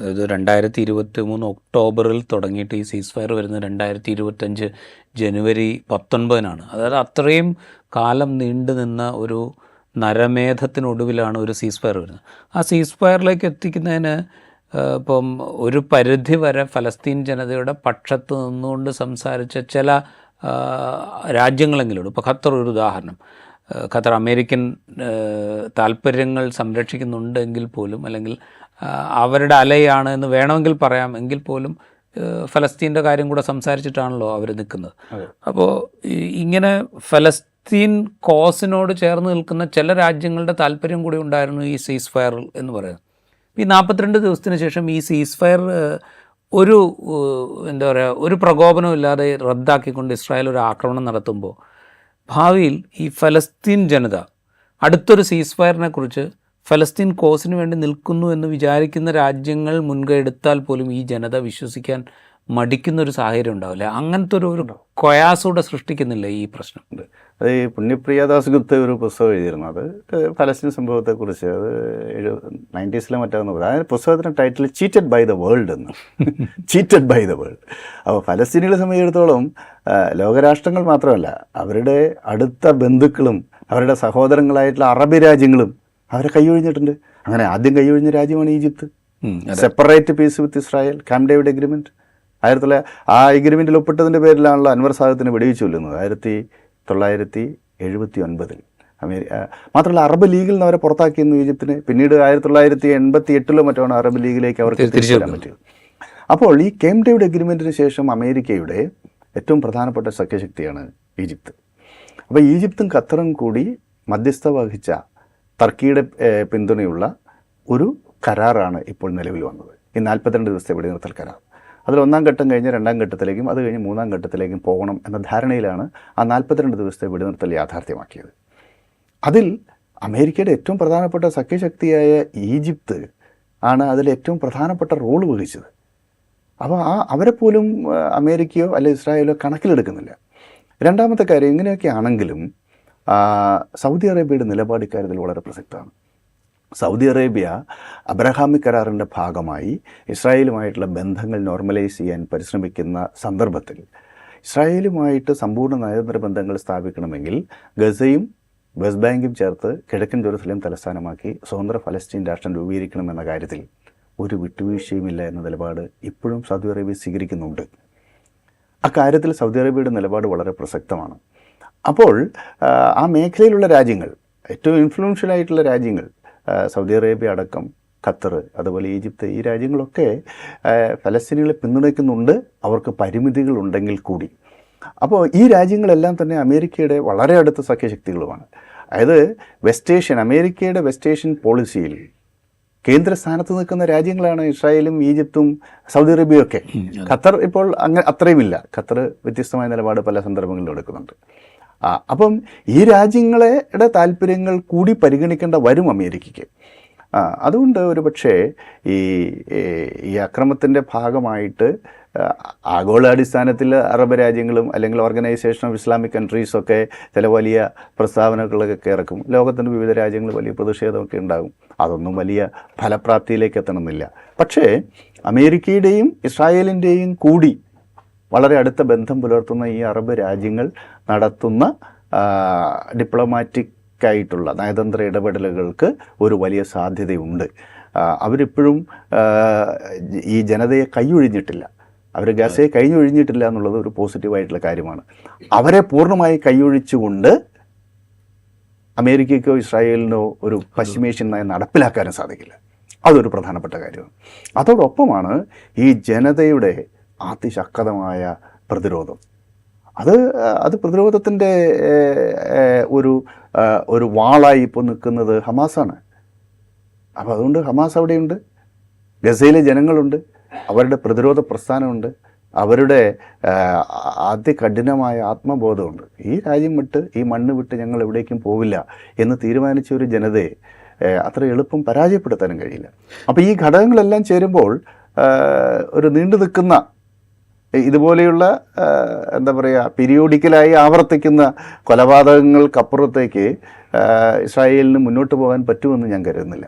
അതായത് 2023 ഒക്ടോബറിൽ തുടങ്ങിയിട്ട് ഈ സീസ് ഫയർ വരുന്നത് 2025 ജനുവരി 19-നാണ്. അതായത് അത്രയും കാലം നീണ്ടു നിന്ന ഒരു നരമേധത്തിനൊടുവിലാണ് ഒരു സീസ് ഫയർ വരുന്നത്. ആ സീസ് ഫയറിലേക്ക് എത്തിക്കുന്നതിന് ഇപ്പം ഒരു പരിധി വരെ ഫലസ്തീൻ ജനതയുടെ പക്ഷത്ത് നിന്നുകൊണ്ട് സംസാരിച്ച ചില രാജ്യങ്ങളെങ്കിലും, ഇപ്പോൾ ഖത്തർ ഒരു ഉദാഹരണം. ഖത്തർ അമേരിക്കൻ താല്പര്യങ്ങൾ സംരക്ഷിക്കുന്നുണ്ടെങ്കിൽ പോലും, അല്ലെങ്കിൽ അവരുടെ അലയാണ് എന്ന് വേണമെങ്കിൽ പറയാം, എങ്കിൽ പോലും ഫലസ്തീൻ്റെ കാര്യം കൂടെ സംസാരിച്ചിട്ടാണല്ലോ അവർ നിൽക്കുന്നത്. അപ്പോൾ ഇങ്ങനെ ഫലസ്തീൻ കോസിനോട് ചേർന്ന് നിൽക്കുന്ന ചില രാജ്യങ്ങളുടെ താല്പര്യം കൂടി ഉണ്ടായിരുന്നു ഈ സീസ് ഫയർ എന്ന് പറയുന്നത്. ഈ 42 ദിവസത്തിന് ശേഷം ഈ സീസ് ഫയർ ഒരു എന്താ പറയുക, ഒരു പ്രകോപനവും ഇല്ലാതെ റദ്ദാക്കിക്കൊണ്ട് ഇസ്രായേൽ ഒരു ആക്രമണം നടത്തുമ്പോൾ ഭാവിയിൽ ഈ ഫലസ്തീൻ ജനത അടുത്തൊരു സീസ് ഫയറിനെ കുറിച്ച് ഫലസ്തീൻ കോസിന് വേണ്ടി നിൽക്കുന്നു എന്ന് വിചാരിക്കുന്ന രാജ്യങ്ങൾ മുൻകൈ എടുത്താൽ പോലും ഈ ജനത വിശ്വസിക്കാൻ മടിക്കുന്നൊരു സാഹചര്യം ഉണ്ടാവില്ല. അങ്ങനത്തെ ഒരു കൊയാസൂടെ സൃഷ്ടിക്കുന്നില്ല ഈ പ്രശ്നം. അത് ഈ പുണ്യപ്രിയദാസ് ഗുപ്ത ഒരു പുസ്തകം എഴുതിയിരുന്നു, അത് ഫലസ്തീൻ സംഭവത്തെക്കുറിച്ച്. അത് 90s മറ്റാന്ന് പറയാം. അതായത് പുസ്തകത്തിൻ്റെ title cheated by the world എന്ന്. Cheated by the world. അപ്പോൾ ഫലസ്തീനികളെ സംബന്ധിച്ചിടത്തോളം ലോകരാഷ്ട്രങ്ങൾ മാത്രമല്ല, അവരുടെ അടുത്ത ബന്ധുക്കളും അവരുടെ സഹോദരങ്ങളായിട്ടുള്ള അറബ് രാജ്യങ്ങളും അവരെ കൈയൊഴിഞ്ഞിട്ടുണ്ട്. അങ്ങനെ ആദ്യം കൈയൊഴിഞ്ഞ രാജ്യമാണ് Egypt. Separate peace with Israel, Camp David agreement. ആ എഗ്രിമെൻറ്റിൽ ഒപ്പിട്ടതിൻ്റെ പേരിലാണല്ലോ അൻവർ സാദത്തിന് വെടിവെച്ച് കൊല്ലുന്നത് 1979. മാത്രമല്ല അറബ് ലീഗിൽ നിന്ന് അവരെ പുറത്താക്കിയിരുന്നു ഈജിപ്തിന്. പിന്നീട് 1988 മറ്റാണ് അറബ് ലീഗിലേക്ക് അവർക്ക് തിരിച്ചു വരാൻ പറ്റിയത്. അപ്പോൾ ഈ ക്യാമ്പ് ഡേവിഡ് എഗ്രിമെൻറ്റിന് ശേഷം അമേരിക്കയുടെ ഏറ്റവും പ്രധാനപ്പെട്ട സഖ്യശക്തിയാണ് ഈജിപ്ത്. അപ്പോൾ ഈജിപ്തും ഖത്തറും കൂടി മധ്യസ്ഥ വഹിച്ച ടർക്കിയുടെ പിന്തുണയുള്ള ഒരു കരാറാണ് ഇപ്പോൾ നിലവിൽ വന്നത്, ഈ 42 ദിവസത്തെ വെടിനിർത്തൽ കരാർ. അതിൽ 1-ാം ഘട്ടം കഴിഞ്ഞ് 2-ാം ഘട്ടത്തിലേക്കും അത് കഴിഞ്ഞ് 3-ാം ഘട്ടത്തിലേക്കും പോകണം എന്ന ധാരണയിലാണ് ആ 42 ദിവസത്തെ വെടിനിർത്തൽ യാഥാർത്ഥ്യമാക്കിയത്. അതിൽ അമേരിക്കയുടെ ഏറ്റവും പ്രധാനപ്പെട്ട സഖ്യശക്തിയായ ഈജിപ്ത് ആണ് അതിൽ ഏറ്റവും പ്രധാനപ്പെട്ട റോള് വഹിച്ചത്. അപ്പോൾ അവരെ പോലും അമേരിക്കയോ അല്ലെങ്കിൽ ഇസ്രായേലോ കണക്കിലെടുക്കുന്നില്ല. രണ്ടാമത്തെ കാര്യം, ഇങ്ങനെയൊക്കെ ആണെങ്കിലും സൗദി അറേബ്യയുടെ നിലപാട് ഇക്കാര്യത്തിൽ വളരെ പ്രസക്തമാണ്. സൗദി അറേബ്യ അബ്രഹാമിക് കരാറിൻ്റെ ഭാഗമായി ഇസ്രായേലുമായിട്ടുള്ള ബന്ധങ്ങൾ നോർമലൈസ് ചെയ്യാൻ പരിശ്രമിക്കുന്ന സന്ദർഭത്തിൽ ഇസ്രായേലുമായിട്ട് സമ്പൂർണ്ണ നയതന്ത്ര ബന്ധങ്ങൾ സ്ഥാപിക്കണമെങ്കിൽ ഗസയും വെസ്റ്റ് ബാങ്കും ചേർത്ത് കിഴക്കൻ ജെറുസലേം തലസ്ഥാനമാക്കി സ്വതന്ത്ര ഫലസ്തീൻ രാഷ്ട്രം രൂപീകരിക്കണമെന്ന കാര്യത്തിൽ ഒരു വിട്ടുവീഴ്ചയുമില്ല എന്ന നിലപാട് ഇപ്പോഴും സൗദി അറേബ്യ സ്വീകരിക്കുന്നുണ്ട്. അക്കാര്യത്തിൽ സൗദി അറേബ്യയുടെ നിലപാട് വളരെ പ്രസക്തമാണ്. അപ്പോൾ ആ മേഖലയിലുള്ള രാജ്യങ്ങൾ, ഏറ്റവും ഇൻഫ്ലുവൻഷ്യൽ ആയിട്ടുള്ള രാജ്യങ്ങൾ, സൗദി അറേബ്യ അടക്കം ഖത്തർ, അതുപോലെ ഈജിപ്ത്, ഈ രാജ്യങ്ങളൊക്കെ ഫലസ്തീനികളെ പിന്തുണയ്ക്കുന്നുണ്ട്, അവർക്ക് പരിമിതികളുണ്ടെങ്കിൽ കൂടി. അപ്പോൾ ഈ രാജ്യങ്ങളെല്ലാം തന്നെ അമേരിക്കയുടെ വളരെ അടുത്ത സഖ്യശക്തികളുമാണ്. അതായത് അമേരിക്കയുടെ വെസ്റ്റ് ഏഷ്യൻ പോളിസിയിൽ കേന്ദ്രസ്ഥാനത്ത് നിൽക്കുന്ന രാജ്യങ്ങളാണ് ഇസ്രായേലും ഈജിപ്തും സൗദി അറേബ്യയൊക്കെ. ഖത്തർ ഇപ്പോൾ അത്രയുമില്ല. ഖത്തർ വ്യത്യസ്തമായ നിലപാട് പല സന്ദർഭങ്ങളിലും എടുക്കുന്നുണ്ട്. അപ്പം ഈ രാജ്യങ്ങളുടെ താല്പര്യങ്ങൾ കൂടി പരിഗണിക്കേണ്ട വരും അമേരിക്കയ്ക്ക്. അതുകൊണ്ട് ഒരു പക്ഷേ ഈ അക്രമത്തിൻ്റെ ഭാഗമായിട്ട് ആഗോളാടിസ്ഥാനത്തിൽ അറബ് രാജ്യങ്ങളും അല്ലെങ്കിൽ ഓർഗനൈസേഷൻ ഓഫ് ഇസ്ലാമിക് കൺട്രീസൊക്കെ ചില വലിയ പ്രസ്താവനകളൊക്കെ ഇറക്കും. ലോകത്തിൻ്റെ വിവിധ രാജ്യങ്ങൾ വലിയ പ്രതിഷേധമൊക്കെ ഉണ്ടാകും. അതൊന്നും വലിയ ഫലപ്രാപ്തിയിലേക്ക് എത്തണമെന്നില്ല. പക്ഷേ അമേരിക്കയുടെയും ഇസ്രായേലിൻ്റെയും കൂടി വളരെ അടുത്ത ബന്ധം പുലർത്തുന്ന ഈ അറബ് രാജ്യങ്ങൾ നടത്തുന്ന ഡിപ്ലോമാറ്റിക് ആയിട്ടുള്ള നയതന്ത്ര ഇടപെടലുകൾക്ക് ഒരു വലിയ സാധ്യതയുണ്ട്. അവരിപ്പോഴും ഈ ജനതയെ കൈയൊഴിഞ്ഞിട്ടില്ല, അവർ ഗസയെ കൈയൊഴിഞ്ഞിട്ടില്ല എന്നുള്ളത് ഒരു പോസിറ്റീവായിട്ടുള്ള കാര്യമാണ്. അവരെ പൂർണ്ണമായി കൈയൊഴിച്ചുകൊണ്ട് അമേരിക്കയ്ക്കോ ഇസ്രായേലിനോ ഒരു പശ്ചിമേഷ്യൻ നയം നടപ്പിലാക്കാനും സാധിക്കില്ല. അതൊരു പ്രധാനപ്പെട്ട കാര്യമാണ്. അതോടൊപ്പമാണ് ഈ ജനതയുടെ അതിശക്തമായ പ്രതിരോധം. അത് പ്രതിരോധത്തിൻ്റെ ഒരു വാളായി ഇപ്പോൾ നിൽക്കുന്നത് ഹമാസാണ്. അപ്പോൾ അതുകൊണ്ട് ഹമാസ് അവിടെയുണ്ട്, ഗസയിലെ ജനങ്ങളുണ്ട്, അവരുടെ പ്രതിരോധ പ്രസ്ഥാനമുണ്ട്, അവരുടെ അതികഠിനമായ ആത്മബോധമുണ്ട്. ഈ രാജ്യം വിട്ട്, ഈ മണ്ണ് വിട്ട് ഞങ്ങൾ എവിടേക്കും പോവില്ല എന്ന് തീരുമാനിച്ച ഒരു ജനതയെ അത്ര എളുപ്പം പരാജയപ്പെടുത്താനും കഴിയില്ല. അപ്പോൾ ഈ ഘടകങ്ങളെല്ലാം ചേരുമ്പോൾ ഒരു നീണ്ടു നിൽക്കുന്ന ഇതുപോലെയുള്ള എന്താ പറയുക, പീരിയോഡിക്കലായി ആവർത്തിക്കുന്ന കൊലപാതകങ്ങൾക്കപ്പുറത്തേക്ക് ഇസ്രായേലിന് മുന്നോട്ട് പോകാൻ പറ്റുമെന്ന് ഞാൻ കരുതുന്നില്ല.